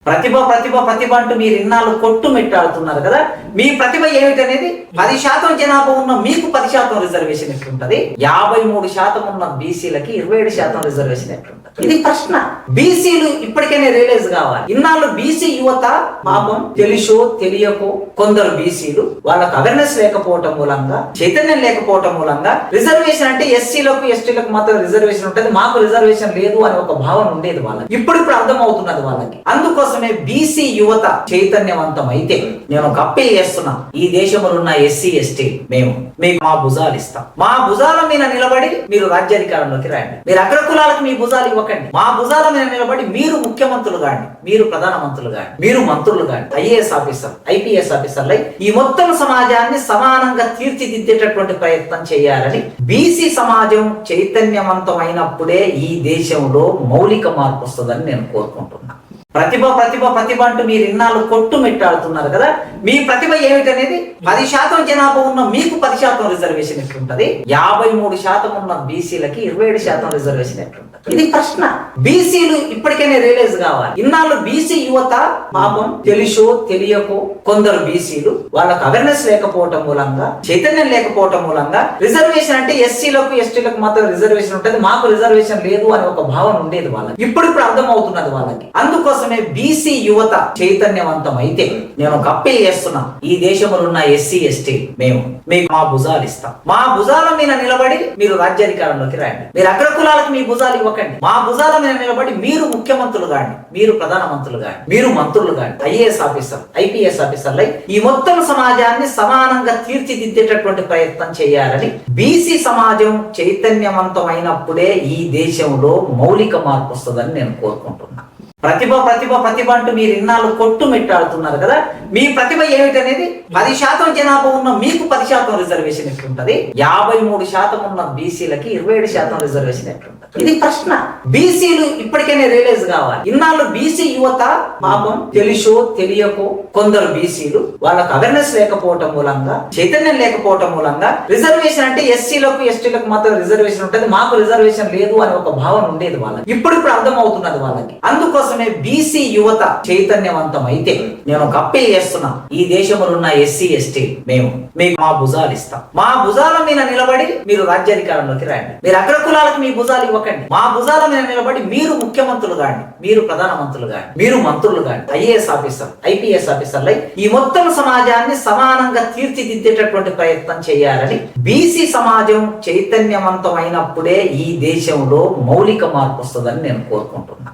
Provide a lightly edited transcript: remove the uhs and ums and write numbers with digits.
ప్రతిభ ప్రతిభ ప్రతిభ అంటూ మీరు ఇన్నాళ్ళు కొట్టుమిట్టాడుతున్నారు కదా. మీ ప్రతిభ ఏమిటనేది 10% జనాభా ఉన్న మీకు 10% రిజర్వేషన్ ఎట్లుంటది? 53% ఉన్న బీసీలకి 27% రిజర్వేషన్ ఎట్లుంటది? ఇది ప్రశ్న. బీసీలు ఇప్పటికైనా రియలైజ్ కావాలి. ఇన్నాళ్ళు బీసీ యువత పాపం తెలుసో తెలియకో కొందరు బీసీలు వాళ్ళకు అవేర్నెస్ లేకపోవటం మూలంగా, చైతన్యం లేకపోవటం మూలంగా రిజర్వేషన్ అంటే ఎస్సీలకు ఎస్టీలకు మాత్రం రిజర్వేషన్ ఉంటుంది, మాకు రిజర్వేషన్ లేదు అనే ఒక భావన ఉండేది వాళ్ళకి. ఇప్పుడు అర్థం అవుతున్నది వాళ్ళకి. అందుకోసమే బీసీ యువత చైతన్యవంతం అయితే నేను ఒక అప్పీల్ చేస్తున్నా, ఈ దేశంలో ఉన్న ఎస్సీ ఎస్టీ మేము మీకు మా భుజాలు ఇస్తాం. మా భుజాల మీద నిలబడి మీరు రాజ్యాధికారంలోకి రండి. మీరు అగ్ర కులాలకు మీ భుజాలు ఇవ్వకండి. మా భుజాల మీద నిలబడి మీరు ముఖ్యమంత్రులు కాండి, మీరు ప్రధానమంత్రులు కాండి, మీరు మంత్రులు కాండి, ఐఏఎస్ ఆఫీసర్ ఐపీఎస్ ఆఫీసర్లై ఈ మొత్తం సమాజాన్ని సమానంగా తీర్చిదిద్దేటటువంటి ప్రయత్నం చేయాలని, బీసీ సమాజం చైతన్యవంతమైనప్పుడే ఈ దేశంలో మౌలిక మార్పు వస్తుందని నేను కోరుకుంటున్నా. ప్రతిభ ప్రతిభ ప్రతిభ అంటూ మీరు ఇన్నాళ్ళు కొట్టుమిట్టాడుతున్నారు కదా. మీ ప్రతిభ ఏమిటనేది 10% జనాభా ఉన్న మీకు 10% రిజర్వేషన్ ఎట్లుంటది? 53% ఉన్న బీసీలకి 27% రిజర్వేషన్ ఎట్లుంటది? ఇది ప్రశ్న. బీసీలు ఇప్పటికైనా రియలైజ్ కావాలి. ఇన్నాళ్ళు బీసీ యువత పాపం తెలుసో తెలియకో కొందరు బీసీలు వాళ్ళకు అవేర్నెస్ లేకపోవటం మూలంగా, చైతన్యం లేకపోవటం మూలంగా రిజర్వేషన్ అంటే ఎస్సీలకు ఎస్టీలకు మాత్రం రిజర్వేషన్ ఉంటుంది, మాకు రిజర్వేషన్ లేదు అనే ఒక భావన ఉండేది వాళ్ళకి. ఇప్పుడు అర్థం అవుతున్నది వాళ్ళకి. అందుకోసమే బీసీ యువత చైతన్యవంతం అయితే నేను ఒక అప్పీల్ చేస్తున్నా, ఈ దేశంలో ఉన్న ఎస్సీ ఎస్టీ మేము మీకు మా భుజాలు ఇస్తాం. మా భుజాల మీద నిలబడి మీరు రాజ్యాధికారంలోకి రండి. మీరు అగ్ర కులాలకు మీ భుజాలు ఇవ్వకండి. మా భుజాల మీద నిలబడి మీరు ముఖ్యమంత్రులు కాండి, మీరు ప్రధానమంత్రులు కాండి, మీరు మంత్రులు కాండి, ఐఏఎస్ ఆఫీసర్ ఐపీఎస్ ఆఫీసర్లై ఈ మొత్తం సమాజాన్ని సమానంగా తీర్చిదిద్దేటటువంటి ప్రయత్నం చేయాలని, బీసీ సమాజం చైతన్యవంతమైనప్పుడే ఈ దేశంలో మౌలిక మార్పు వస్తుందని నేను కోరుకుంటున్నా. ప్రతిభ ప్రతిభ ప్రతిభ అంటూ మీరు ఇన్నాళ్ళు కొట్టుమిట్టాడుతున్నారు కదా. మీ ప్రతిభ ఏమిటనేది 10% జనాభా ఉన్న మీకు 10% రిజర్వేషన్ ఎట్లుంటది? 53% ఉన్న బీసీలకి 27% రిజర్వేషన్ ఎట్లుంటది? ఇది ప్రశ్న. బీసీలు ఇప్పటికైనా రియలైజ్ కావాలి. ఇన్నాళ్ళు బీసీ యువత పాపం తెలుసో తెలియకో కొందరు బీసీలు వాళ్ళకు అవేర్నెస్ లేకపోవటం మూలంగా, చైతన్యం లేకపోవటం మూలంగా రిజర్వేషన్ అంటే ఎస్సీలకు ఎస్టీలకు మాత్రం రిజర్వేషన్ ఉంటుంది, మాకు రిజర్వేషన్ లేదు అనే ఒక భావన ఉండేది వాళ్ళకి. ఇప్పుడు అర్థం అవుతున్నది వాళ్ళకి. అందుకోసమే బీసీ యువత చైతన్యవంతం అయితే నేను ఒక అప్పీల్ చేస్తున్నా, ఈ దేశంలో ఉన్న ఎస్సీ ఎస్టీ మేము మీకు మా భుజాలు ఇస్తాం. మా భుజాల మీద నిలబడి మీరు రాజ్యాధికారంలోకి రండి. మీరు అగ్ర కులాలకు మీ భుజాలు ఇవ్వకండి. మా భుజాల మీద నిలబడి మీరు ముఖ్యమంత్రులు కాండి, మీరు ప్రధానమంత్రులు కాండి, మీరు మంత్రులు కాండి, ఐఏఎస్ ఆఫీసర్ ఐపీఎస్ ఆఫీసర్లై ఈ మొత్తం సమాజాన్ని సమానంగా తీర్చిదిద్దేటటువంటి ప్రయత్నం చేయాలని, బీసీ సమాజం చైతన్యవంతమైనప్పుడే ఈ దేశంలో మౌలిక మార్పు వస్తుందని నేను కోరుకుంటున్నా.